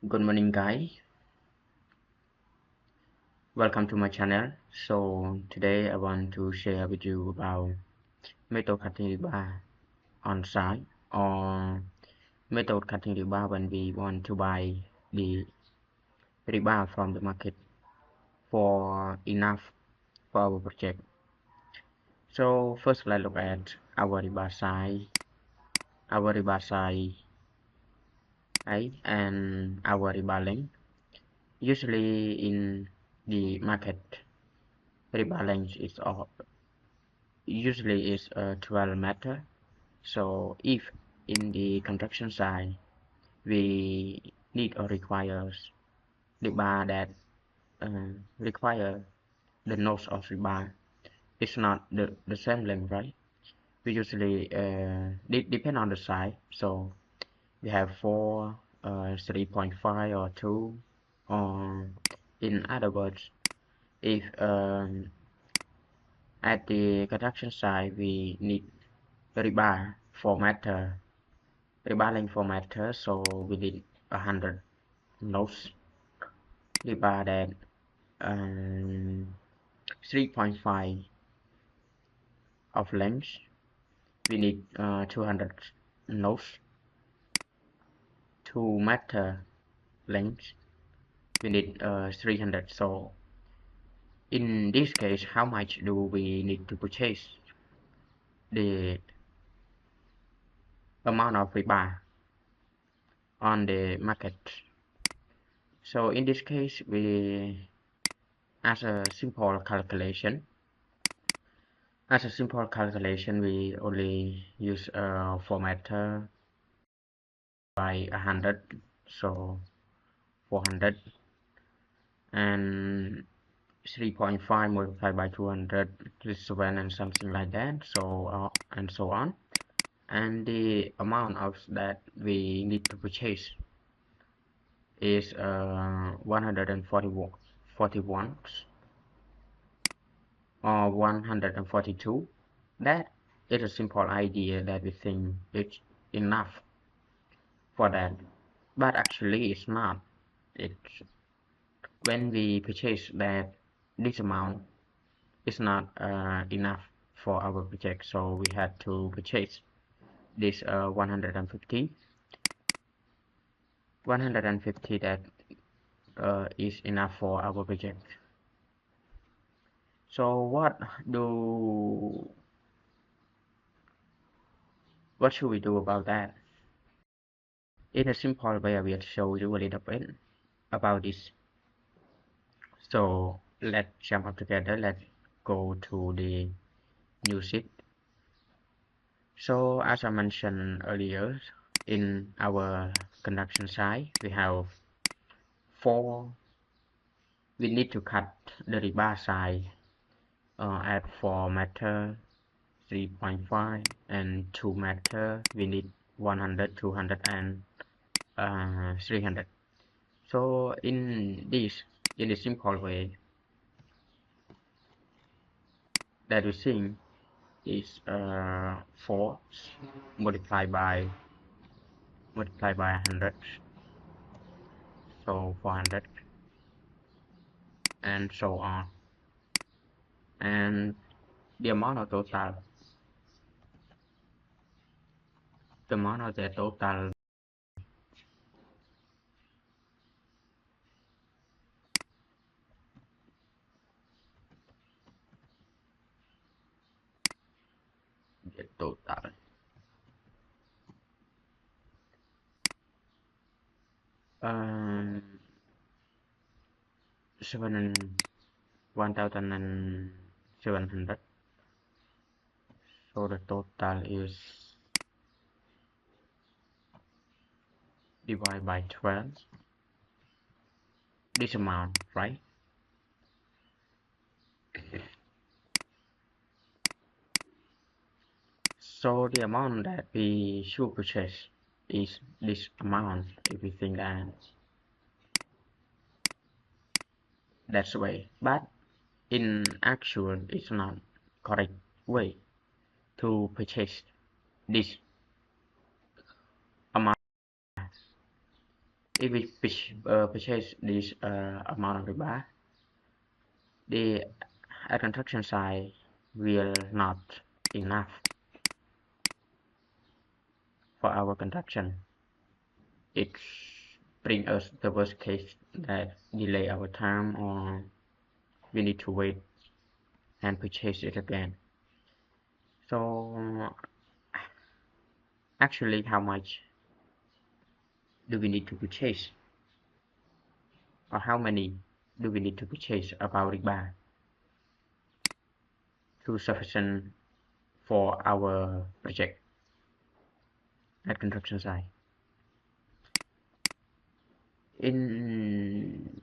Good morning, guys. Welcome to my channel. So today I want to share with you about method cutting rebar on site or method cutting rebar when we want to buy the rebar from the market for enough for our project. So first let's look at our rebar size, right, and our rebar length. Usually in the market, rebar length is usually is 12 meter. So if in the construction side we need or requires the bar that require the nose of the bar, it's not the same length, right? We usually depend on the side. So we have 4 3.5 or 2, or in other words, if at the construction side we need rebar for matter, rebar length for matter, so we need 100 nose. Rebar that 3.5 of length, we need 200 nose. To matter length, we need 300. So in this case, how much do we need to purchase? The amount of rebar on the market. So in this case, we as a simple calculation. As a simple calculation, we only use formatter by 100, so 400, and 3.5 multiplied by 200 is 7 and something like that, so and so on. And the amount of that we need to purchase is 141 or 142. That is a simple idea that we think it's enough for that, but actually it's not. It's when we purchase that this amount is not enough for our project, so we had to purchase this 150 that is enough for our project. So what should we do about that? In a simple way, I will show you a little bit about this. So let's jump up together. Let's go to the new sheet. So as I mentioned earlier, in our conduction side, we have 4. We need to cut the rebar side at 4 meter, 3.5, and 2 meter. We need 100, 200, and 300. So in a simple way that we think is 4 multiplied by 100, so 400, and so on. And the amount of the total the total 1,700. So the total is divided by 12, this amount, right? So the amount that we should purchase is this amount, if we think that's the way. But in actual, it's not correct way to purchase this amount. if we purchase this amount of rebar, the at construction site will not enough for our construction. It bring us the worst case that delay our time, or we need to wait and purchase it again. So actually, how much do we need to purchase, or how many do we need to purchase about rebar to sufficient for our project at construction site? In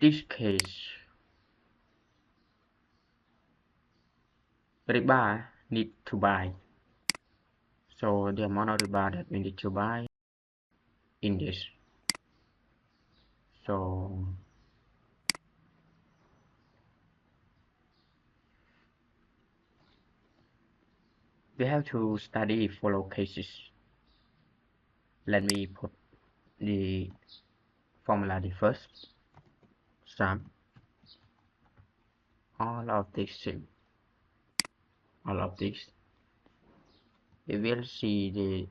this case, rebar need to buy. So the amount of rebar that we need to buy in this. So we have to study follow cases. Let me put the formula the first. Sum all of this, we will see the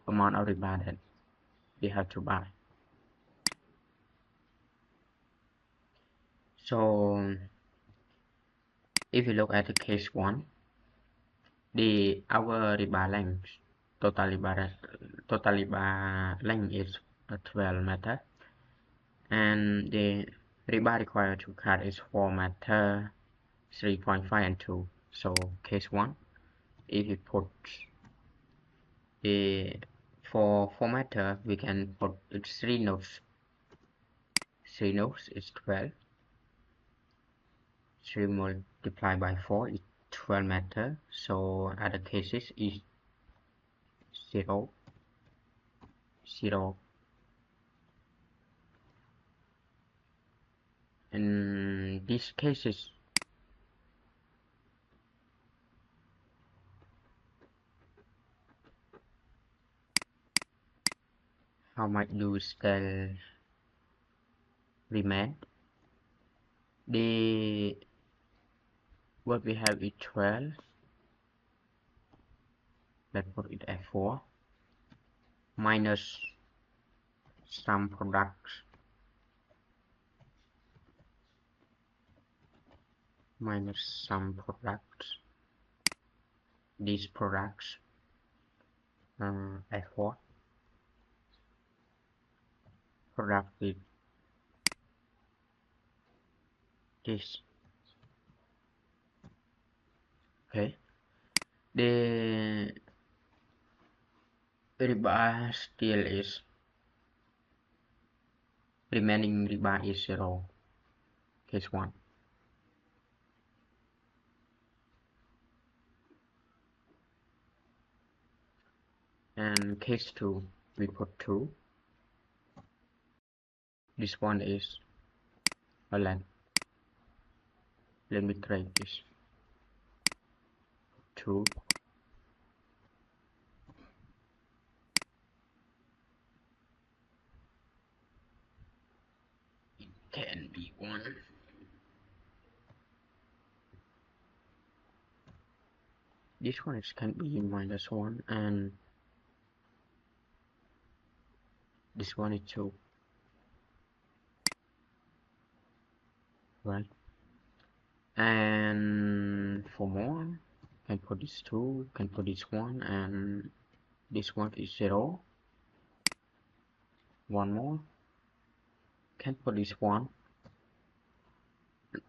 amount of rebar that we have to buy. So if you look at the case 1, our rebar length, total rebar length is 12 meter, and the rebar required to cut is 4 meter, 3.5 and 2. So case 1, if you put the for 4 meter, we can put 3 nodes. 3 nodes is 12. 3 multiplied by 4 is 12 meter. So other cases is 0, 0. In these cases, how much do still remain? The what we have is 12. Let's put it at 4 minus some products, these products at 4 product with this. Okay, the rebar still is remaining rebar is 0, case 1. And case 2, we put 2. This one is a length. Let me try this. 2. It can be 1. This one is can be minus 1, and this one is 2. Right? And for more, can put this 2, can put this 1, and this one is 0. One more, can put this 1,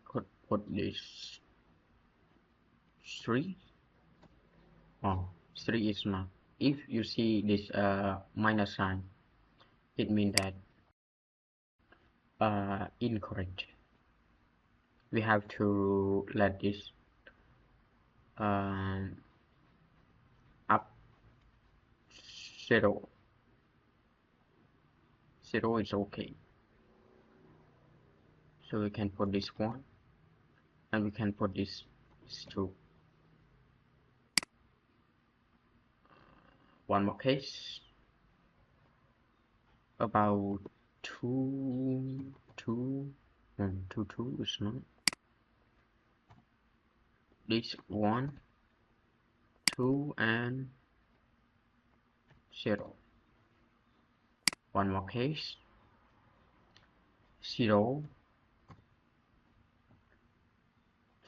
could put this 3. Oh, 3 is not. If you see this minus sign, it means that incorrect. We have to let this up 0. 0 is okay. So we can put this 1, and we can put this 2. One more case. about two and two is not this one, two and zero. One more case, zero,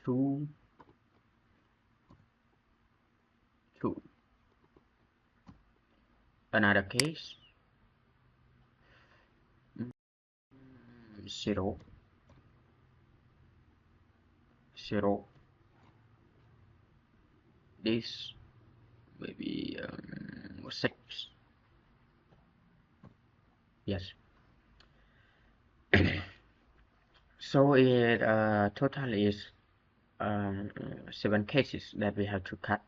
two, two. Another case, zero, zero. This maybe six. Yes. So it total is 7 cases that we have to cut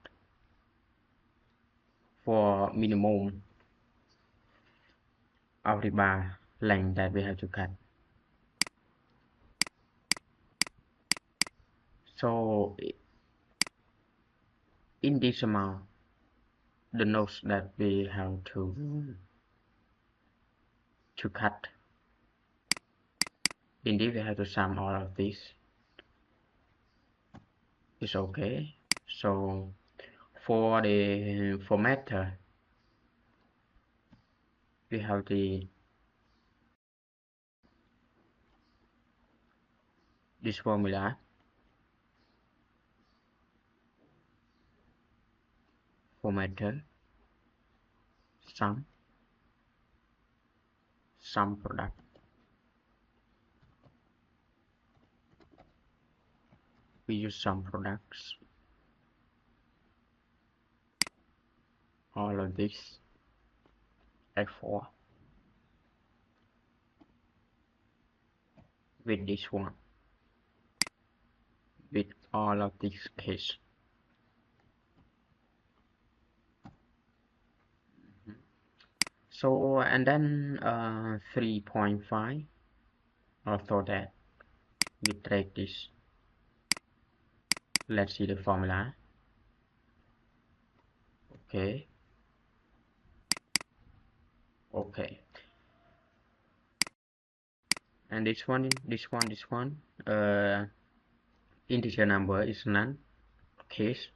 for minimum of the bar length that we have to cut. So in this amount, the notes that we have to cut, indeed we have to sum all of this. It's okay. So for the formatter, we have this formula, formatter sum product. We use sum products, all of this F4 with this one, with all of this case. So and then 3.5, also that we take this. Let's see the formula. Okay, and this one, integer number is none, case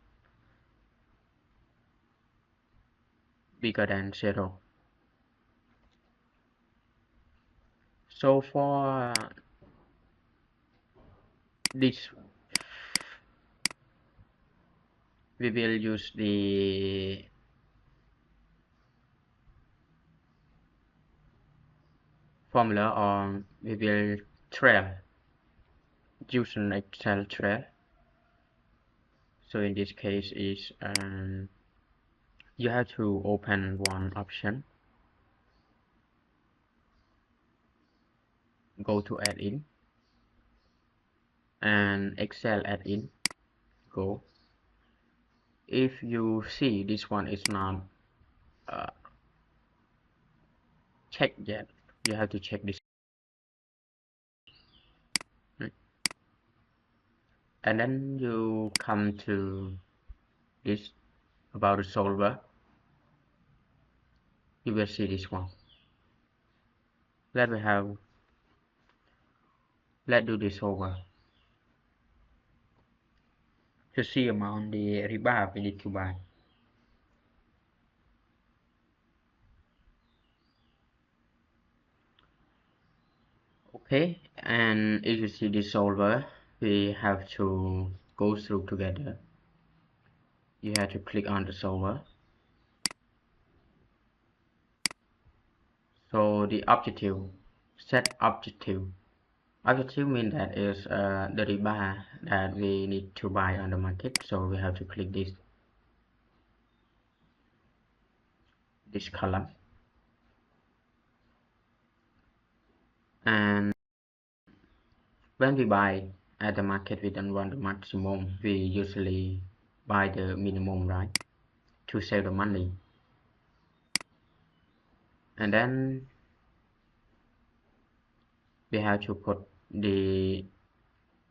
bigger than 0. So for this, we will use the formula, or we will use an Excel trail. So in this case is you have to open one option, go to add-in, and Excel add-in, go. If you see this one is not checked yet, you have to check this, and then you come to this about the solver. You will see this one. Let's do this over to see amount the rebar we need to buy. Okay, and if you see the solver, we have to go through together. You have to click on the solver. So the objective, set objective. Objective means that is the rebar that we need to buy on the market. So we have to click this column, and when we buy at the market, we don't want the maximum. We usually buy the minimum, right, to save the money. And then we have to put the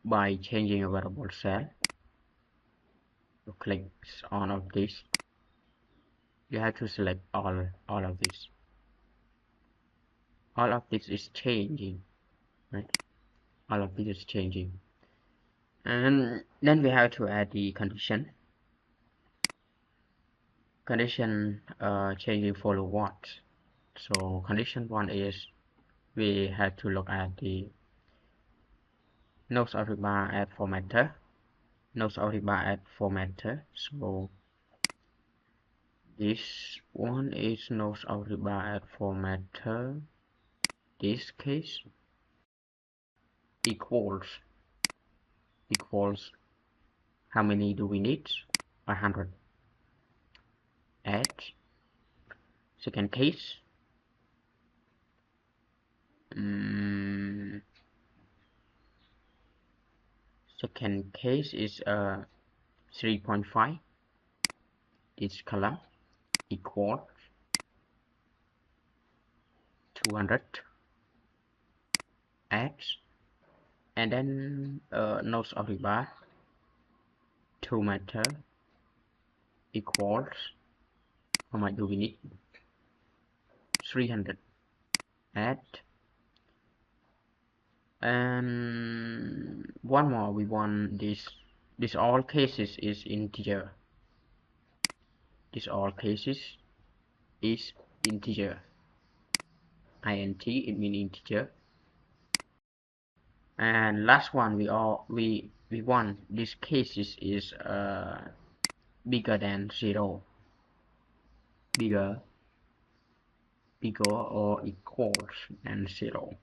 by changing a variable cell. You click on of this. You have to select all of this. all of this is changing, right? All of this is changing, and then we have to add the condition. Condition changing follow what? So condition one is we have to look at the nodes of rebar at formatter. Nodes of rebar at formatter. So this one is nodes of rebar at formatter. This case equals how many do we need? 100. Add second case. Second case is 3.5. This column equals 200. Add, and then nodes of rebar 2 meter equals how much do we need? 300. Add, and one more, we want this all cases is integer. This all cases is integer. int, it means integer. And last one, we want this cases is bigger than 0, bigger or equals than 0,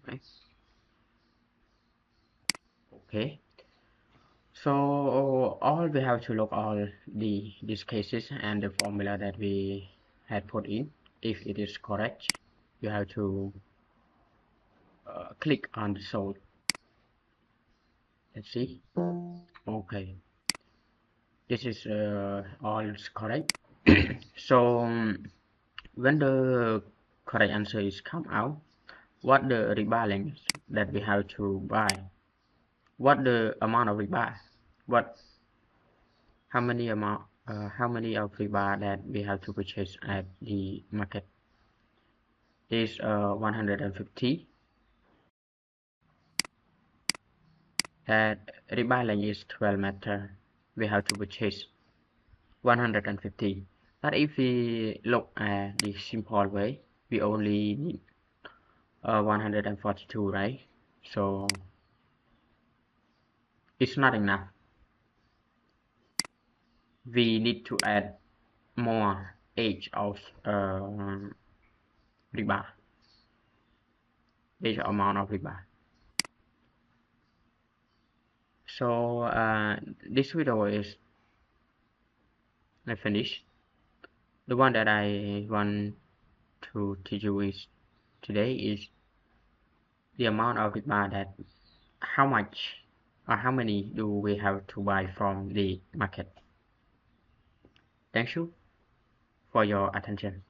right? Okay, so all we have to look all these cases and the formula that we had put in. If it is correct, you have to click on the solve. Let's see. Okay, this is all is correct. So when the correct answer is come out, what the rebar length that we have to buy, what the amount of rebar, how many of rebar that we have to purchase at the market is 150. That rebar length is 12 meter. We have to purchase 150. But if we look at the simple way, we only need 142, right? So it's not enough. We need to add more age of rebar, age amount of rebar. So this video is finished. The one that I want to teach you is today is the amount of rebar that how much or how many do we have to buy from the market. Thank you for your attention.